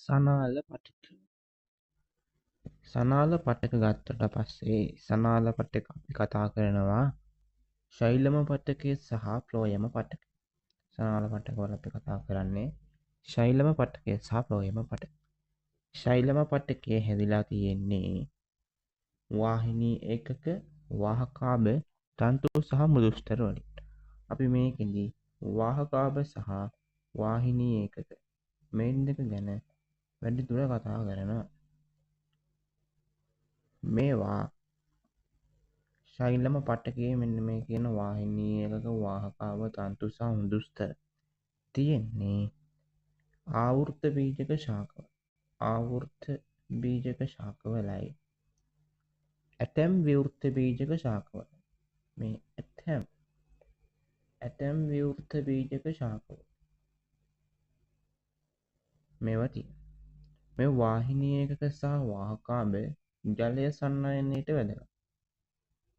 සනාල පටක. සනාල පටක ගත්තට පස්සේ සනාල පටක අපි කතා කරනවා ශෛලම පටකය සහ ෆ්ලෝයම පටක. සනාල පටක වල අපි කතා කරන්නේ ශෛලම පටකය සහ ෆ්ලෝයම පටක. ශෛලම පටකය හැදිලා තියෙන්නේ වාහිනී ඒකක වාහකාභ තන්තු සහ මෘදුස්තර වලින්. අපි මේකෙදි වාහකාභ සහ වාහිනී ඒකක මේ දෙක ගැන වැඩිදුර කතා කරනවා. මේවා ශෛලම පටකයේ මෙන්න මේ කියන වාහිනී ඒකක වාහකාභ තන්තු සහ මෘදුස්තර තියෙන්නේ ආවෘත බීජක ශාකවල. ආවෘත බීජක ශාකවලයි ඇතැම් විවෘත බීජක ශාකවල. මේ ඇතැම් විවෘත බීජක ශාකවල මේවා තියෙනවා. මේ වාහිනී ඒකක සහ වාහකාභ ජලය සන්නයනයට වැදගත්.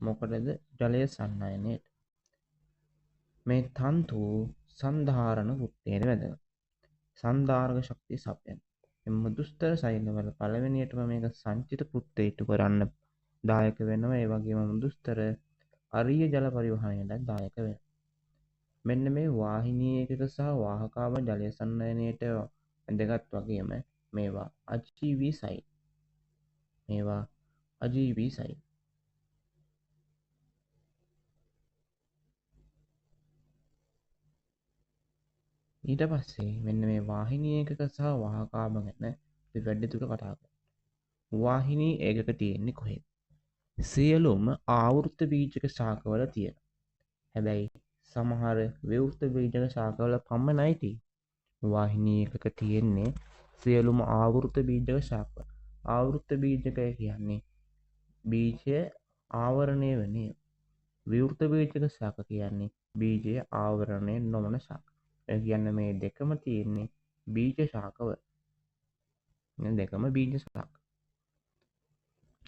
මොකටද ජලය සන්නයනයට? මේ තන්තු සන්ධාරණ වෘත්තයට වැදගත්. සන්ධාරක ශක්තිය සපයන. මේ මෘදුස්තර ශෛලවල පළවෙනියටම මේක සංචිත කෘත්‍ය ඉටු කරන්න දායක වෙනවා. ඒ වගේම මෘදුස්තර අරීය ජල පරිවහනයටත් දායක වෙනවා. මෙන්න මේ වාහිනී ඒකක සහ වාහකාභ ජලය සන්නයනයට වැදගත් වගේම මේවා අජීවී සෛල. මේවා අජීවී සෛල. ඊට පස්සේ මෙන්න මේ වාහිනී ඒකක සහ වාහකාභ ගැන අපි වැඩිදුර කතා කරමු. වාහිනී ඒකක තියෙන්නේ කොහෙද? සියලුම ආවෘත බීජක ශාකවල තියෙනවා. හැබැයි සමහර විවෘත බීජක ශාකවල පමණයි තියෙන්නේ. වාහිනී ඒකක තියෙන්නේ සියලුම ආවෘත බීජක ශාකවල. ආවෘත බීජකය කියන්නේ බීජය ආවරණය වෙන ඒවා. විවෘත බීජක ශාක කියන්නේ බීජය ආවරණය නොවන ශාක. ඒ කියන්නේ මේ දෙකම තියෙන්නේ බීජ ශාකවල. මේ දෙකම බීජ ශාක.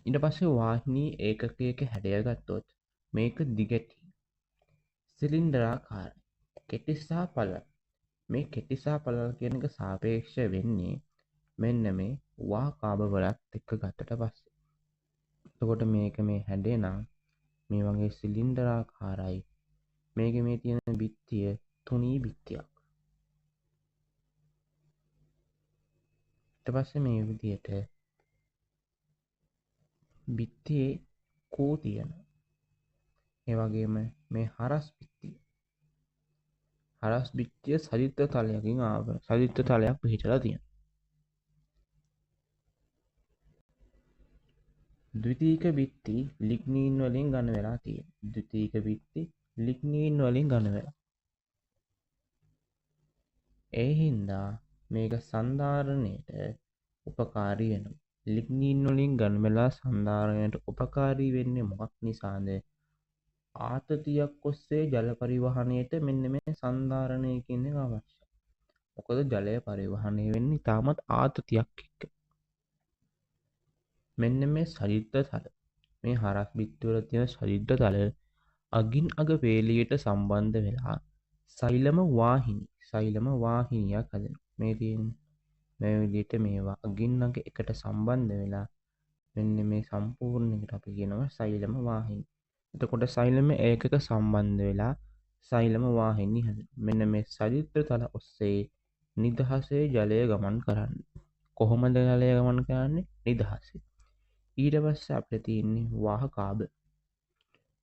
ඊට පස්සේ වාහිනී ඒකකයක හැඩය ගත්තොත් මේක දිගටි සිලින්ඩරාකාරයි. කෙටි සහ පළල්. මේ කෙටි සහ පළල් කියන එක සාපේක්ෂ වෙන්නේ මෙන්න මේ වාහකාභ වලත් එක්ක ගත්තට පස්සේ. එතකොට මේක මේ හැඩය නම් මේ වගේ සිලින්ඩරාකාරයි. මේකේ මේ තියෙන බිත්තිය තුනී බිත්තියක්. ඊට පස්සේ මේ විදියට බිත්තියේ කෝ තියෙනවා. ඒ වගේම මේ හරස් බිත්තිය. හරස් බිත්තිය සජිත්‍ර තලයකින් සජිත්‍ර තලයක් පිහිටලා තියෙනවා. ද්විතීක බිත්ති ලිග්නීන් වලින් ඝන වෙලා තියෙනවා. ද්විතීක බිත්ති ලිග්නීන් වලින් ඝන වෙලා. ඒ හින්දා මේක සන්ධාරණයට උපකාරී වෙනවා. ලිග්නීන් වලින් ඝන වෙලා සන්ධාරණයට උපකාරී වෙන්නේ මොකක් නිසාද? ආතතියක් ඔස්සේ ජල පරිවහනයට මෙන්න මේ සන්ධාරණය කියන එක අවශ්‍යයි. මොකද ජලය පරිවහනය වෙන්නේ ඉතාමත් ආතතියක් එක්ක. මෙන්න මේ සජිත්‍ර තල, මේ හරස් බිත්ති වල තියෙන සජිත්‍ර තල අගින් අග වේලියට සම්බන්ධ වෙලා සෛලම වාහිනියක් හදනවා. මේ තියෙන මේ විදිහට මේවා අගින් අග එකට සම්බන්ධ වෙලා මෙන්න මේ සම්පූර්ණ එකට අපි කියනවා සෛලම වාහිනී. එතකොට සෛලම ඒකක සම්බන්ධ වෙලා සෛලම වාහිනී හැදෙනවා. මෙන්න මේ සජිත්‍ර තල ඔස්සේ නිදහසේ ජලය ගමන් කරන්නේ. කොහොමද ජලය ගමන් කරන්නේ? නිදහසේ. ඊට පස්සේ අපිට තියෙන්නේ වාහකාභ.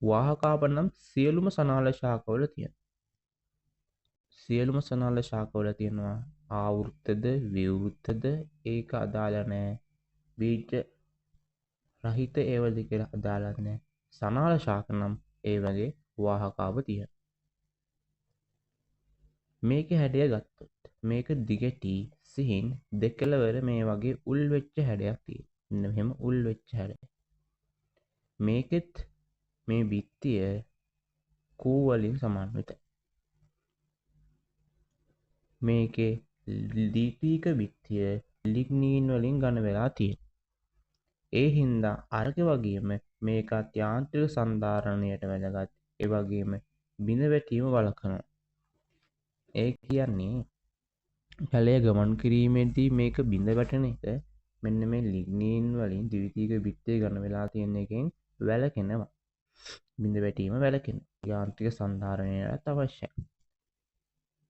වාහකාභ නම් සියලුම සනාල ශාකවල තියෙනවා. සියලුම සනාල ශාකවල තියෙනවා. ආවෘතද විවෘතද ඒක අදාළ නැහැ. බීජ රහිත ඒවලද කියලා අදාළ නැහැ. සනාල ශාක නම් ඒ වගේ වාහකාභ තියෙනවා. මේකේ හැඩය ගත්තොත් මේක දිගටි සිහින් දෙකලවර මේ වගේ උල් වෙච්ච හැඩයක් තියෙනවා. මෙහෙම උල් වෙච්ච හැඩයක්. මේකෙත් මේ බිත්තිය කූ වලින් සමන්විතයි. මේකේ ද්විතීක බිත්තිය ලිග්නීන් වලින් ඝන වෙලා තියෙනවා. ඒ හින්දා අරක වගේම මේකත් යාන්ත්‍රික සන්ධාරණයට වැදගත්. ඒ වගේම බිඳ වැටීම වළක්වනවා. ඒ කියන්නේ ජලය ගමන් කිරීමේදී මේක බිඳ වැටෙන එක මෙන්න මේ ලිග්නීන් වලින් ද්විතීයික බිත්තේ ගන්න වෙලා තියෙන එකෙන් වැළකෙනවා. බිඳ වැටීම වැළකෙන. යාන්ත්‍රික සන්ධාරණයට අවශ්‍යයි.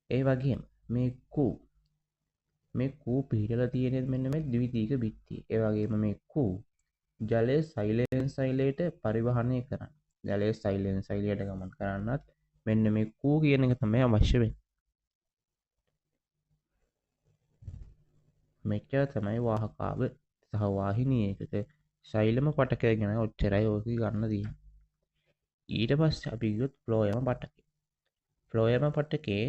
ඒ වගේම මේ කූ පිහිටලා තියෙන්නේ මෙන්න මේ ද්විතීයික බිත්තියේ. ඒ වගේම මේ කූ ජලය සෛලයෙන් සෛලයට පරිවහනය කරන්න. ජලය සෛලයෙන් සෛලයට ගමන් කරන්නත් මෙන්න මේ කූ කියන එක තමයි අවශ්‍ය වෙන්නේ. මෙච්චර තමයි වාහකාව සහ වාහිනියකට ශෛලම පටකය ගැන ඔච්චරයි ඕක ගන්න තියෙන්නේ. ඊට පස්සේ අපි ගියොත් ෆ්ලෝයම පටකය. ෆ්ලෝයම පටකේ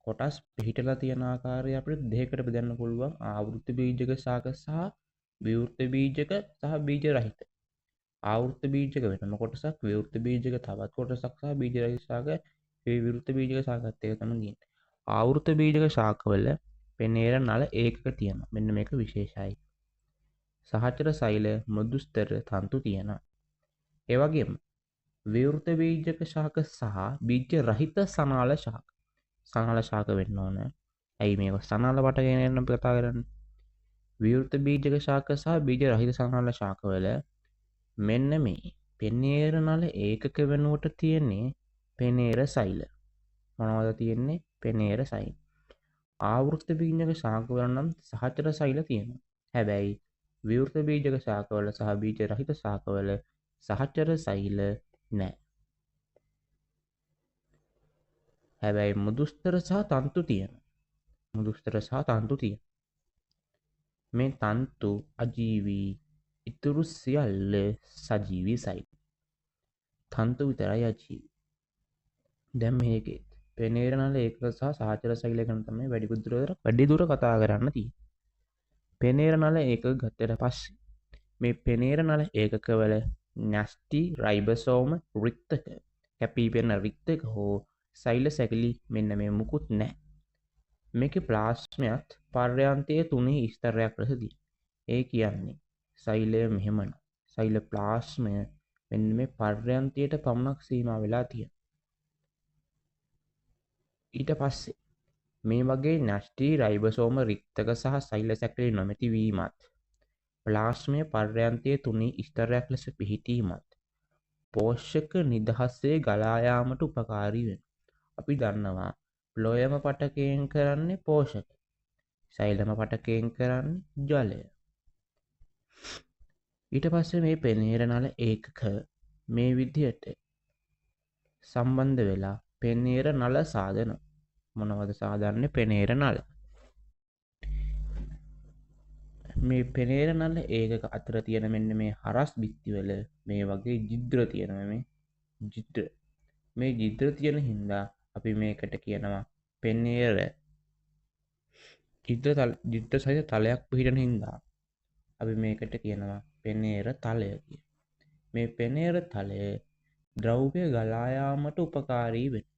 කොටස් පිහිටලා තියෙන ආකාරය අපිට දෙකකට බෙදන්න පුළුවන්. ආවෘත බීජක ශාක සහ විවෘත බීජක සහ බීජ රහිත. ආවෘත බීජක වෙනම කොටසක්, විවෘත බීජක තවත් කොටසක් සහ බීජ රහිත ශාක විවෘත බීජක ශාකත් එක තමයි ගියන්නේ. ආවෘත බීජක ශාකවල පෙනේර නල ඒකක තියෙනවා. මෙන්න මේක විශේෂයි. සහචර සෛල මෘදුස්තර තන්තු තියෙනවා. ඒ වගේම විවෘත බීජක ශාක සහ බීජ රහිත සනාල ශාක. සනාල ශාක වෙන්න ඕන. ඇයි මේක සනාල පටගෙන යන කතා කරන්නේ? විවෘත බීජක ශාක සහ බීජ රහිත සනාල ශාකවල මෙන්න මේ පෙනේර නල ඒකක වෙනුවට තියෙන්නේ පෙනේර සෛල. මොනවද තියෙන්නේ? පෙනේර සෛල. ආවෘත බීජක ශාකවල නම් සහචර සෛල තියෙනවා. හැබැයි විවෘත බීජක ශාකවල සහ බීජ රහිත ශාකවල සහචර සෛල නැහැ. හැබැයි මෘදුස්තර සහ තන්තු තියෙනවා. මෘදුස්තර සහ තන්තු තියෙනවා. මේ තන්තු අජීවී, ඉතුරු සියල්ල සජීවී සෛල. තන්තු විතරයි අජීවී. දැන් මේකේ පෙනේර නල ඒකක සහ සහචර සෛල ගැන තමයි වැඩි දුර කතා කරන්න තියෙන්නේ. පෙනේර නල ඒකක ගත්තට පස්සේ මේ පෙනේර නල ඒකකවල න්‍යෂ්ටි රයිබසෝම රික්තක කැපී පෙනෙන රික්තක හෝ සෛල සැකිලි මෙන්න මේ මුකුත් නැහැ. මේකේ ප්ලාස්මයත් පර්යාන්තයේ 3 ස්තරයක් ලෙස තියෙනවා. ඒ කියන්නේ සෛලය මෙහෙමනම් සෛල ප්ලාස්මය මෙන්න මේ පර්යාන්තයට පමණක් සීමා වෙලා තියෙනවා. ඊට පස්සේ මේ වගේ න්‍යෂ්ටි රයිබසෝම රික්තක සහ සෛල සැකිලි නොමැති වීමත් ප්ලාස්මය පර්යාන්තයේ 3 ස්තරයක් ලෙස පිහිටීමත් පෝෂක නිදහසේ ගලා යාමට උපකාරී වෙනවා. අපි දන්නවා ෆ්ලෝයම පටකයෙන් කරන්නේ පෝෂක, සෛලම පටකයෙන් කරන්නේ ජලය. ඊට පස්සේ මේ පෙනේර නල ඒකක මේ විදිහට සම්බන්ධ වෙලා පෙනේර නල සාදන. මොනවද සාදන්නේ? පෙනේර නල. මේ පෙනේර නල ඒකක අතර තියෙන මෙන්න මේ හරස් බිත්තිවල මේ වගේ ජිද්‍ර තියෙනවා. මේ ජිද්‍ර තියෙන හින්දා අපි මේකට කියනවා පෙනේර ජිද්‍ර සහිත තලයක් පිහිටන හින්දා අපි මේකට කියනවා පෙනේර තලය කියලා. මේ පෙනේර තලය ද්‍රව්‍ය ගලා යාමට උපකාරී වෙනවා.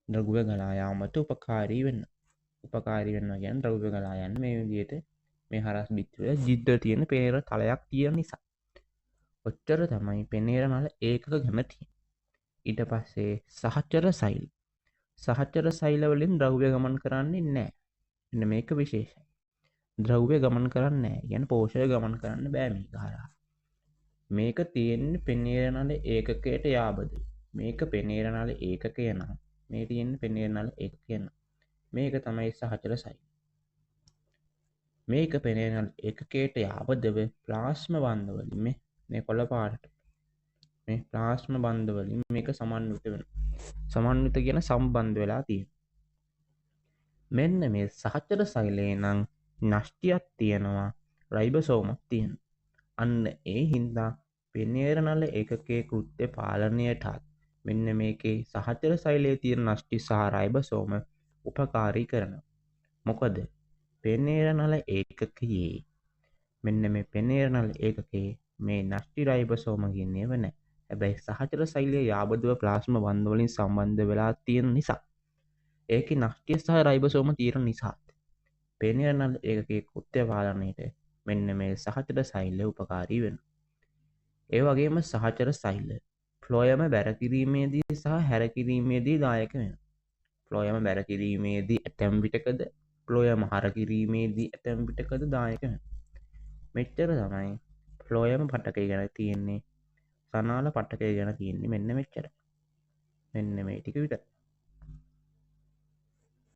ද්‍රව්‍ය ගලා යාමට උපකාරී වෙනවා කියන්නේ ද්‍රව්‍ය ගලා යන්නේ මේ විදිහට මේ හරස් බිත්තිවල ජිද්‍ර තියෙන පෙනේර තලයක් තියෙන නිසා. ඔච්චර තමයි පෙනේර නල ඒකක ගැන තියෙන්නේ. ඊට පස්සේ සහචර සෛල වලින් ද්‍රව්‍ය ගමන් කරන්නේ නැහැ. මෙන්න මේක විශේෂයි. ද්‍රව්‍ය ගමන් කරන්නේ නැහැ. කියන්නේ පෝෂක ගමන් කරන්න බෑ මේක හරහා. මේක තියෙන්නේ පෙනේර නල ඒකකයට යාබද. මේක පෙනේර නල ඒකකය නම් මේ තියෙන්නේ පෙනේර නල ඒකකය නම් මේක තමයි සහචර සෛල. මේක පෙනේර නල ඒකකයට යාබදව ප්ලාස්ම බන්ධ වලින් මේ කොළ පාටට මේ ප්ලාස්ම බන්ධ වලින් මේක සමන්විත වෙනවා. සමන්විත කියන සම්බන්ධ වෙලා තියෙනවා. මෙන්න මේ සහචර සෛලේ නම් න්‍යෂ්ටියක් තියෙනවා, රයිබසෝමක් තියෙනවා. අන්න ඒ හින්දා පෙනේර නල ඒකකයේ කෘත්‍ය පාලනයටත් මෙන්න මේකේ සහචර සෛලයේ තියෙන න්‍යෂ්ටි සහ රයිබසෝම උපකාරී කරනවා. මොකද පෙනේර නල ඒකකයේ මෙන්න මේ පෙනේර නල ඒකකයේ මේ න්‍යෂ්ටි රයිබසෝම කියන්නේ ඒව නැහැ. හැබැයි සහචර සෛලයේ යාබදව ප්ලාස්ම බන්ධ වලින් සම්බන්ධ වෙලා තියෙන නිසා ඒකේ න්‍යෂ්ටිය සහ රයිබසෝම තියෙන නිසා පෙනේර නල ඒකකයේ කෘත්‍ය පාලනයට මෙන්න මේ සහචර සෛල උපකාරී වෙනවා. ඒ වගේම සහචර සෛල ෆ්ලෝයම බැර කිරීමේදී සහ හැර කිරීමේදී දායක වෙනවා. ෆ්ලෝයම බැර කිරීමේදී ඇතැම් විටකද ෆ්ලෝයම හර කිරීමේදී ඇතැම් විටකද දායක වෙනවා. මෙච්චර තමයි ෆ්ලෝයම පටකය ගැන තියෙන්නේ. සනාල පටකය ගැන තියෙන්නේ මෙන්න මෙච්චර. මෙන්න මේ ටික විතරයි.